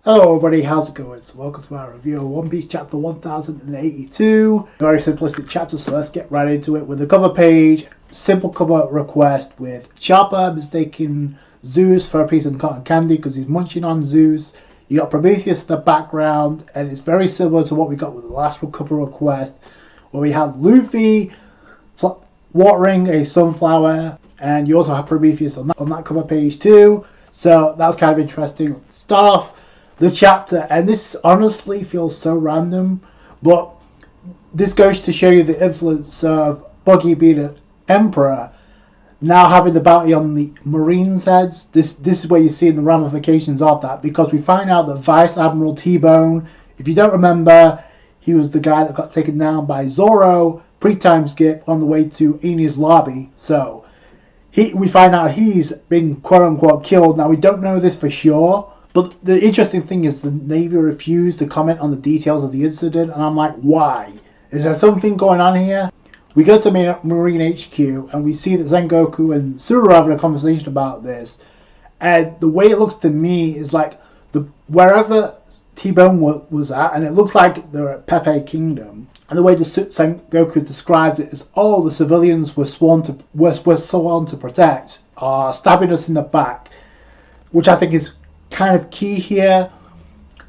Hello everybody, how's it going? So welcome to my review of One Piece chapter 1082. Very simplistic chapter, so let's get right into it with the cover page. Simple cover request with Chopper mistaking Zeus for a piece of cotton candy because he's munching on Zeus. You got Prometheus in the background, and it's very similar to what we got with the last cover request, where we had Luffy watering a sunflower, and you also have Prometheus on that cover page too. So that was kind of interesting. Start off the chapter, and this honestly feels so random, but this goes to show you the influence of Buggy being an emperor, now having the bounty on the Marines' heads. This is where you see the ramifications of that, because we find out that Vice Admiral T-Bone, if you don't remember, he was the guy that got taken down by Zoro pre-time skip on the way to Enies lobby. So we find out he's been quote-unquote killed. Now we don't know this for sure, but the interesting thing is the Navy refused to comment on the details of the incident, and I'm like, why? Is there something going on here? We go to Marine HQ, and we see that Sengoku and Suru are having a conversation about this, and the way it looks to me is like wherever T-Bone was at, and it looks like they're at Pepe Kingdom, and the way the Sengoku describes it is, oh, the civilians were sworn to protect are stabbing us in the back, which I think is kind of key here.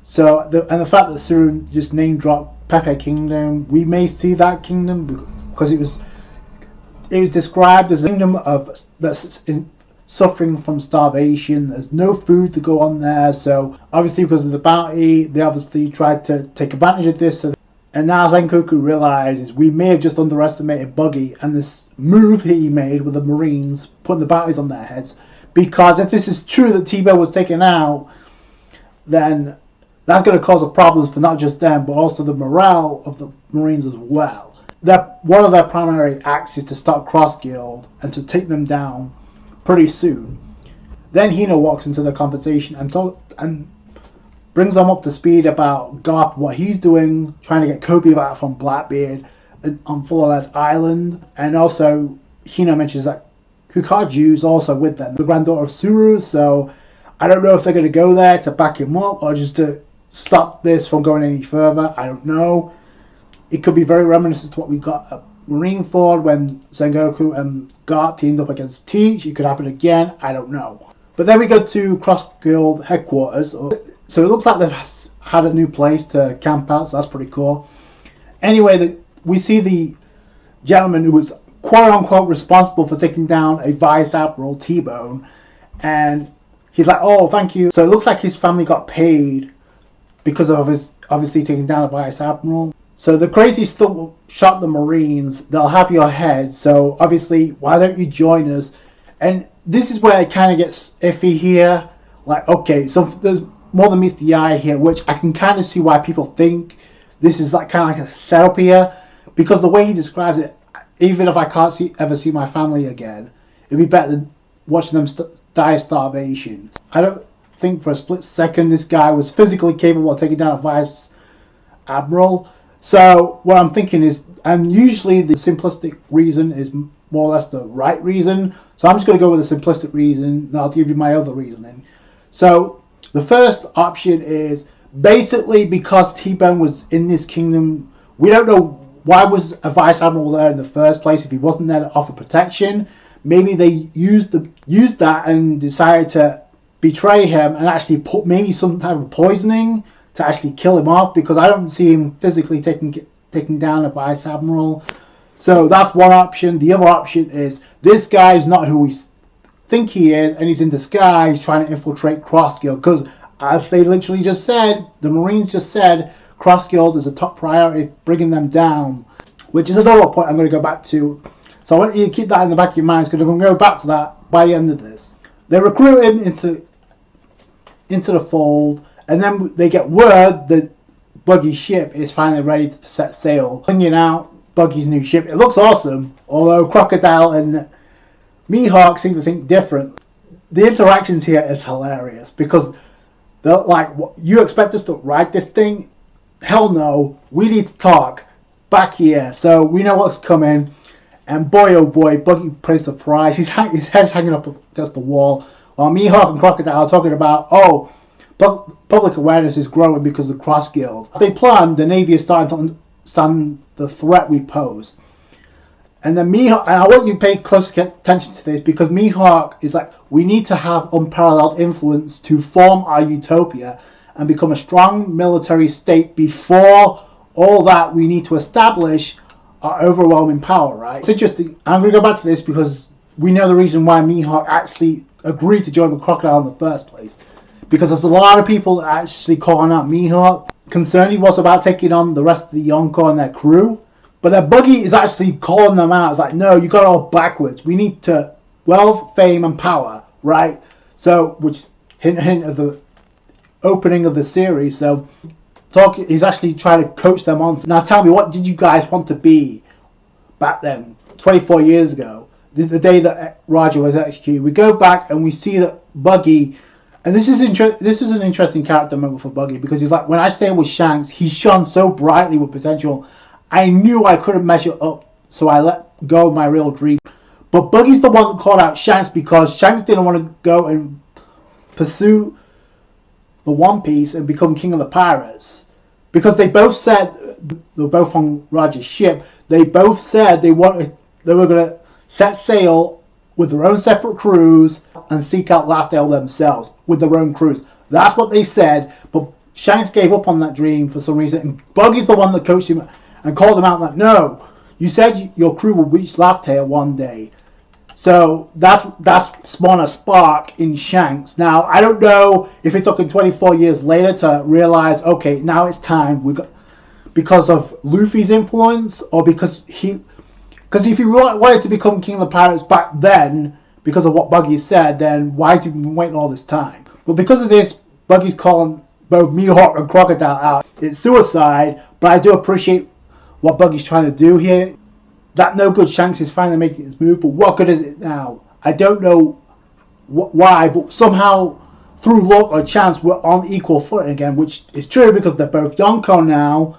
So the fact that Suru just name dropped Pepe Kingdom, we may see that kingdom because it was described as a kingdom that's suffering from starvation. There's no food to go on there, so obviously because of the bounty, they obviously tried to take advantage of this. And now Sengoku realizes we may have just underestimated Buggy and this move he made with the Marines, putting the bounties on their heads. Because if this is true that T-Bone was taken out, then that's going to cause a problem for not just them, but also the morale of the Marines as well. One of their primary acts is to stop Cross Guild and to take them down pretty soon. Then Hino walks into the conversation and brings them up to speed about Garp, what he's doing, trying to get Kobe back from Blackbeard on Full Lead Island. And also Hino mentions that Kukaju's also with them, the granddaughter of Suru, so I don't know if they're going to go there to back him up or just to stop this from going any further. I don't know. It could be very reminiscent to what we got at Marineford when Sengoku and Garp teamed up against Teach. It could happen again. I don't know. But then we go to Cross Guild headquarters. So it looks like they've had a new place to camp out, so that's pretty cool. Anyway, we see the gentleman who was quote-unquote responsible for taking down a Vice Admiral T-Bone, and he's like, oh, thank you. So it looks like his family got paid because of his obviously taking down a Vice Admiral. So the crazy still shot the Marines, they'll have your head, so obviously why don't you join us? And this is where it kind of gets iffy here. Like, okay, so there's more than meets the eye here, which I can kind of see why people think this is like kind of like a setup here, because the way he describes it, even if I can't ever see my family again, it'd be better than watching them die of starvation. I don't think for a split second this guy was physically capable of taking down a Vice Admiral. So what I'm thinking is, and usually the simplistic reason is more or less the right reason, so I'm just going to go with the simplistic reason, and I'll give you my other reasoning. So the first option is basically because T-Bone was in this kingdom, we don't know why was a Vice Admiral there in the first place if he wasn't there to offer protection. Maybe they used that and decided to betray him and actually put maybe some type of poisoning to actually kill him off, because I don't see him physically taking down a Vice Admiral. So that's one option. The other option is this guy is not who we think he is, and he's in disguise trying to infiltrate Cross Guild, because as they literally just said, the Marines just said, Cross Guild is a top priority, bringing them down, which is another point I'm going to go back to. So I want you to keep that in the back of your minds, because I'm going to go back to that by the end of this. They recruit him into the fold, and then they get word that Buggy's ship is finally ready to set sail, bringing out Buggy's new ship. It looks awesome, although Crocodile and Mihawk seem to think different. The interactions here is hilarious, because they're like, you expect us to ride this thing? Hell no, we need to talk back here, so we know what's coming. And boy oh boy, Buggy pays the price. His head's hanging up against the wall, while Mihawk and Crocodile are talking about, oh, public awareness is growing because of the Cross Guild. As they plan, the Navy is starting to understand the threat we pose. And then Mihawk, and I want you to pay close attention to this, because Mihawk is like, we need to have unparalleled influence to form our utopia and become a strong military state. Before all that, we need to establish our overwhelming power, right? It's interesting. I'm going to go back to this because we know the reason why Mihawk actually agreed to join the Crocodile in the first place. Because there's a lot of people actually calling out Mihawk, concerned he was about taking on the rest of the Yonko and their crew. But their Buggy is actually calling them out. It's like, no, you got it all backwards. We need to wealth, fame, and power, right? So, which hint of the opening of the series. So, he's actually trying to coach them on. Now, tell me, what did you guys want to be back then, 24 years ago, the day that Roger was executed? We go back and we see that Buggy, and this is an interesting character moment for Buggy, because he's like, when I stayed with Shanks, he shone so brightly with potential. I knew I couldn't measure up, so I let go of my real dream. But Buggy's the one that called out Shanks, because Shanks didn't want to go and pursue the One Piece and become king of the pirates. Because they both said, they were both on Roger's ship, they both said they were going to set sail with their own separate crews and seek out Laughdale themselves with their own crews. That's what they said, but Shanks gave up on that dream for some reason, and Buggy's the one that coached him and called him out like, no, you said your crew will reach Laughdale one day. So that's spawned a spark in Shanks. Now, I don't know if it took him 24 years later to realize, okay, now it's time. Because of Luffy's influence, or because if he wanted to become king of the pirates back then, because of what Buggy said, then why has he been waiting all this time? But because of this, Buggy's calling both Mihawk and Crocodile out. It's suicide, but I do appreciate what Buggy's trying to do here. That no good Shanks is finally making his move, but what good is it now? I don't know why, but somehow through luck or chance we're on equal footing again, which is true because they're both Yonko now,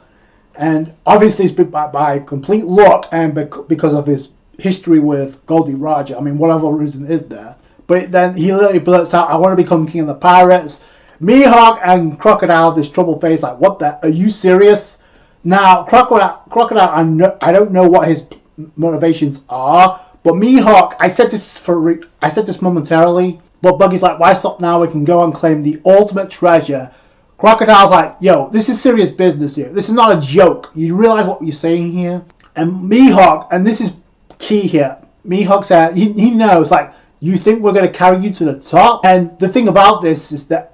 and obviously it's been by complete luck and because of his history with Goldie Roger. I mean, whatever reason is there. But then he literally blurts out, I want to become king of the pirates. Mihawk and Crocodile, this troubled face, like, what the, are you serious? Now, Crocodile, I don't know what his motivations are, but Mihawk, I said this momentarily, but Buggy's like, why stop now? We can go and claim the ultimate treasure. Crocodile's like, yo, this is serious business here. This is not a joke. You realize what you're saying here? And Mihawk, and this is key here, Mihawk said, he knows, like, you think we're going to carry you to the top? And the thing about this is that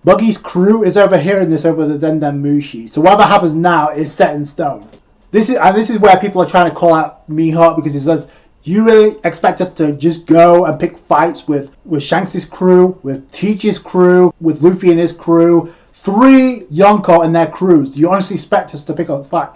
Buggy's crew is overhearing this over the Denden Mushi. So whatever happens now is set in stone. This is where people are trying to call out Mihawk, because he says, you really expect us to just go and pick fights with Shanks' crew, with Teach's crew, with Luffy and his crew, 3 Yonko and their crews? Do you honestly expect us to pick up the fight?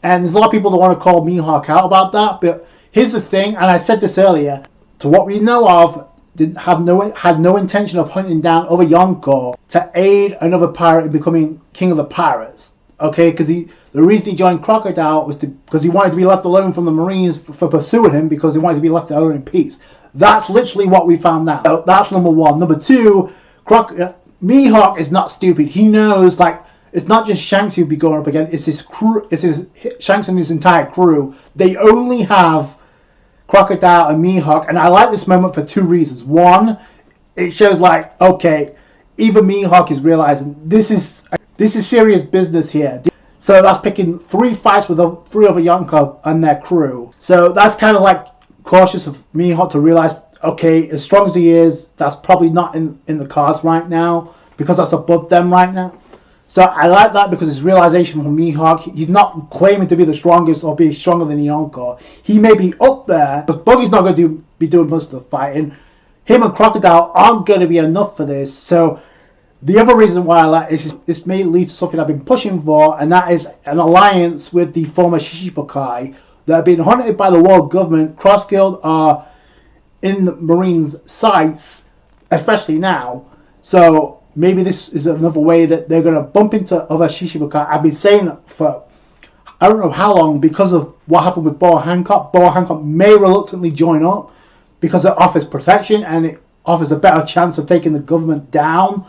And there's a lot of people that want to call Mihawk out about that, but here's the thing, and I said this earlier, to what we know of, had no intention of hunting down other Yonko to aid another pirate in becoming king of the pirates. Okay, because the reason he joined Crocodile was because he wanted to be left alone from the Marines for pursuing him, because he wanted to be left alone in peace. That's literally what we found out. So that's number one. Number two, Mihawk is not stupid. He knows, like, it's not just Shanks he'll be going up against. It's his crew. It's Shanks and his entire crew. They only have Crocodile and Mihawk, and I like this moment for 2 reasons. One, it shows, like, okay, even Mihawk is realizing this is serious business here. So that's picking 3 fights with 3 other Yonko and their crew. So that's kind of like cautious of Mihawk to realize, okay, as strong as he is, that's probably not in the cards right now, because that's above them right now. So I like that, because it's realization from Mihawk. He's not claiming to be the strongest or be stronger than Yonko. He may be up there, because Buggy's not going to be doing most of the fighting. Him and Crocodile aren't going to be enough for this. So the other reason why I like this may lead to something I've been pushing for, and that is an alliance with the former Shishibukai that have been hunted by the world government. Cross Guild are in the Marines' sights, especially now. So maybe this is another way that they're going to bump into other Shishibukai. I've been saying that for I don't know how long, because of what happened with Boa Hancock. Boa Hancock may reluctantly join up because it offers protection and it offers a better chance of taking the government down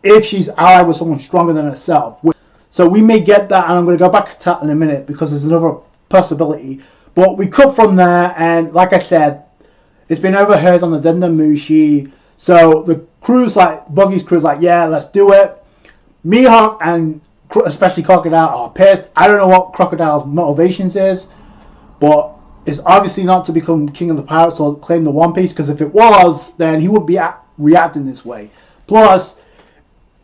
if she's allied with someone stronger than herself. So we may get that, and I'm going to go back to that in a minute because there's another possibility. But we cut from there, and like I said, it's been overheard on the Dendamushi. So the crew's like, Buggy's crew's like, yeah, let's do it. Mihawk and especially Crocodile are pissed. I don't know what Crocodile's motivations is, but it's obviously not to become king of the pirates or claim the One Piece, because if it was, then he would be reacting this way. Plus,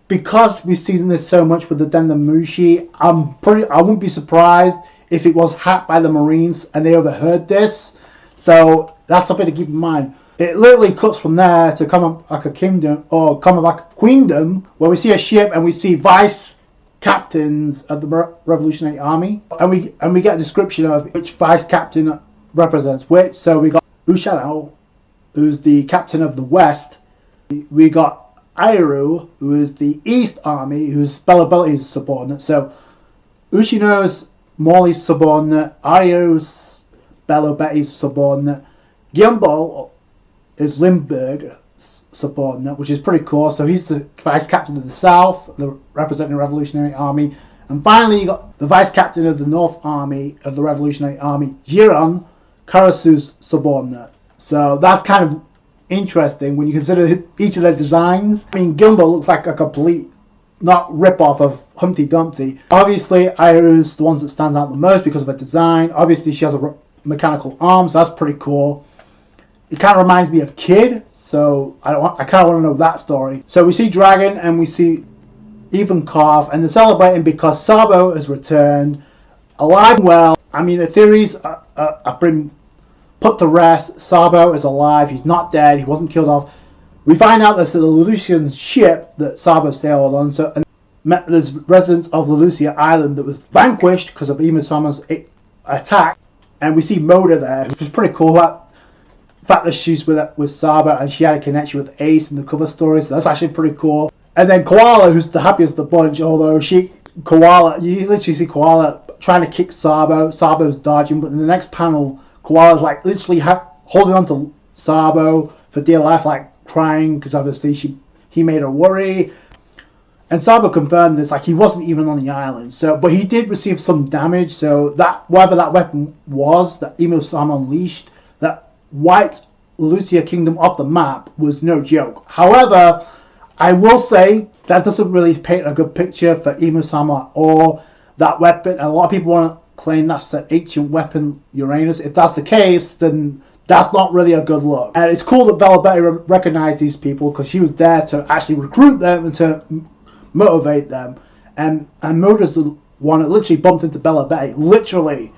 because we've seen this so much with the Dendamushi, I wouldn't be surprised if it was hacked by the Marines and they overheard this. So that's something to keep in mind. It literally cuts from there to Kamabaka Kingdom, or Kamabaka Queendom, where we see a ship and we see vice captains of the Revolutionary Army, and we get a description of which vice captain represents which. So we got Ushano, who's the captain of the West. We got Airu, who is the East Army, who's Bella Betty's subordinate. So Ushino's Morley's subordinate, Airu's Bella Betty's subordinate, Gimbal is Lindbergh's subordinate, which is pretty cool. So he's the vice captain of the South, representing the Revolutionary Army. And finally, you got the vice captain of the North Army of the Revolutionary Army, Jiron, Karasu's subordinate. So that's kind of interesting when you consider each of their designs. I mean, Gimbal looks like a complete, not rip-off of Humpty Dumpty. Obviously, Airu's the one that stands out the most because of her design. Obviously, she has a mechanical arm, so that's pretty cool. It kind of reminds me of Kid, so I kind of want to know that story. So we see Dragon and we see Ivankov, and they're celebrating because Sabo has returned, alive and well. I mean, the theories have been put to rest. Sabo is alive, he's not dead, he wasn't killed off. We find out there's the Lelusian ship that Sabo sailed on, so and there's residents of Lelusia Island that was vanquished because of Imusama's attack, and we see Moda there, which is pretty cool. The fact that she's with Sabo and she had a connection with Ace in the cover story, so that's actually pretty cool. And then Koala, who's the happiest of the bunch, although you literally see Koala trying to kick Sabo. Sabo's dodging, but in the next panel, Koala's like literally holding on to Sabo for dear life, like crying because obviously he made her worry. And Sabo confirmed this, like he wasn't even on the island. So, but he did receive some damage. So that whatever that weapon was that Imusama unleashed, that wiped Lucia Kingdom off the map, was no joke. However, I will say that doesn't really paint a good picture for Imusama or that weapon. A lot of people want to claim that's an ancient weapon, Uranus. If that's the case, then that's not really a good look. And it's cool that Bella Betty recognized these people because she was there to actually recruit them and to motivate them. And Moda's the one that literally bumped into Bella Betty, literally.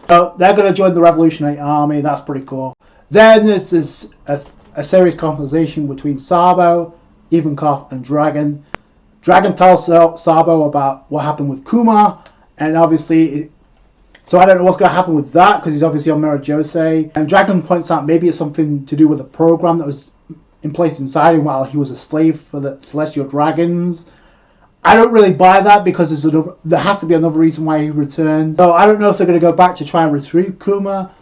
So they're going to join the Revolutionary Army. That's pretty cool. Then there's this a serious conversation between Sabo, Ivankov, and Dragon. Dragon tells Sabo about what happened with Kuma, and obviously, so I don't know what's going to happen with that because he's obviously on Mira Jose. And Dragon points out maybe it's something to do with a program that was in place inside him while he was a slave for the Celestial Dragons. I don't really buy that because there has to be another reason why he returned. So I don't know if they're going to go back to try and retrieve Kuma.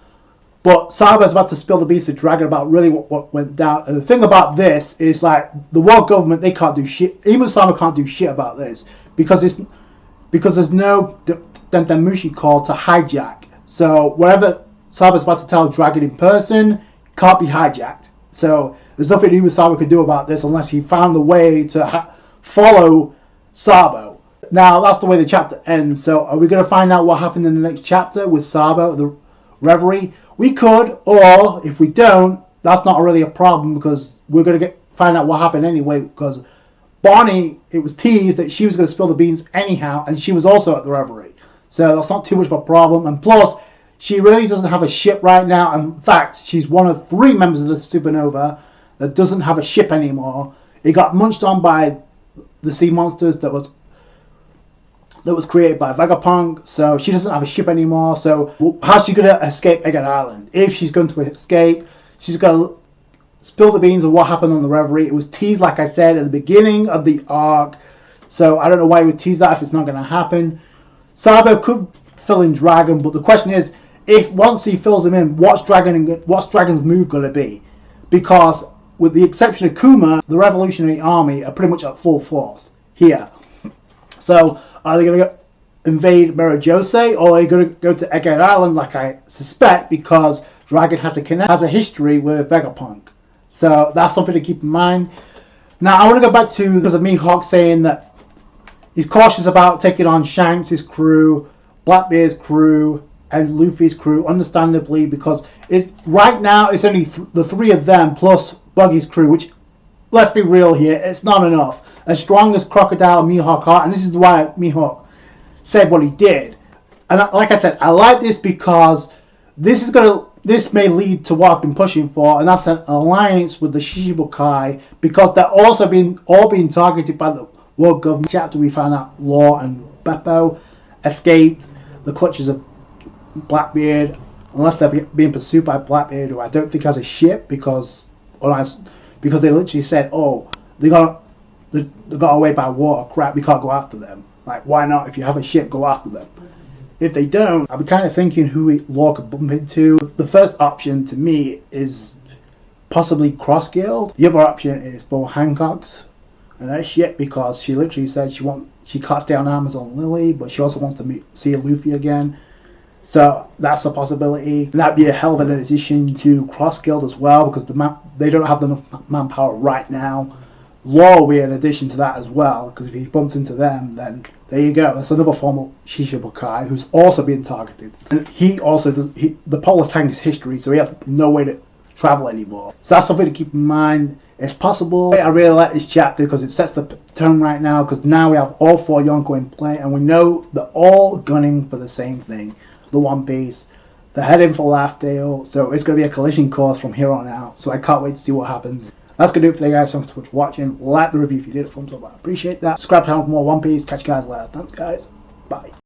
But Sabo's about to spill the beans to Dragon about really what went down. And the thing about this is, like, the world government, they can't do shit. Even Sabo can't do shit about this because there's no Dendamushi call to hijack. So whatever Sabo's about to tell Dragon in person can't be hijacked. So there's nothing even Sabo could do about this unless he found a way to follow Sabo. Now that's the way the chapter ends. So are we going to find out what happened in the next chapter with Sabo, the Reverie? We could, or if we don't, that's not really a problem because we're going to find out what happened anyway, because Bonnie, it was teased that she was going to spill the beans anyhow, and she was also at the Reverie. So that's not too much of a problem. And plus, she really doesn't have a ship right now. In fact, she's one of 3 members of the Supernova that doesn't have a ship anymore. It got munched on by the sea monsters that was created by Vegapunk, so she doesn't have a ship anymore. So how's she going to escape Egghead Island? If she's going to escape, she's going to spill the beans of what happened on the Reverie. It was teased, like I said, at the beginning of the arc, so I don't know why we would tease that if it's not going to happen. Sabo could fill in Dragon, but the question is, if once he fills him in, what's Dragon's move going to be? Because with the exception of Kuma, the Revolutionary Army are pretty much at full force here. So are they going to invade Mirajose, or are they going to go to Egghead Island like I suspect, because Dragon has a history with Vegapunk. So that's something to keep in mind. Now I want to go back to because of Mihawk saying that he's cautious about taking on Shanks' crew, Blackbeard's crew, and Luffy's crew, understandably, because right now it's only the three of them plus Buggy's crew, which, let's be real here, it's not enough. As strong as Crocodile and Mihawk are, and this is why Mihawk said what he did. And like I said, I like this because this may lead to what I've been pushing for, and that's an alliance with the Shichibukai, because they're also all being targeted by the world government. Chapter we found out Law and Bepo escaped the clutches of Blackbeard, unless they're being pursued by Blackbeard, who I don't think has a ship, because they literally said, oh, they got away by water. Crap, we can't go after them. Like, why not? If you have a ship, go after them. If they don't, I'll be kind of thinking who Law could bump into. The first option to me is possibly Cross Guild. The other option is Bo Hancock's and her ship, because she literally said she can't stay on Amazon Lily, but she also wants to see Luffy again. So that's a possibility. That'd be a hell of an addition to Cross Guild as well, because they don't have enough manpower right now. Law will be an addition to that as well, because if he bumps into them, then there you go. That's another form of Shichibukai who's also being targeted. And the Polar Tank is history, so he has no way to travel anymore. So that's something to keep in mind. It's possible. I really like this chapter because it sets the tone right now, because now we have all four Yonko in play, and we know they're all gunning for the same thing, the One Piece. They're heading for Laughdale, so it's going to be a collision course from here on out. So I can't wait to see what happens. That's going to do it for you guys. Thanks so much for watching. Like the review if you did. Thumbs up, I appreciate that. Subscribe to the channel for more One Piece. Catch you guys later. Thanks, guys. Bye.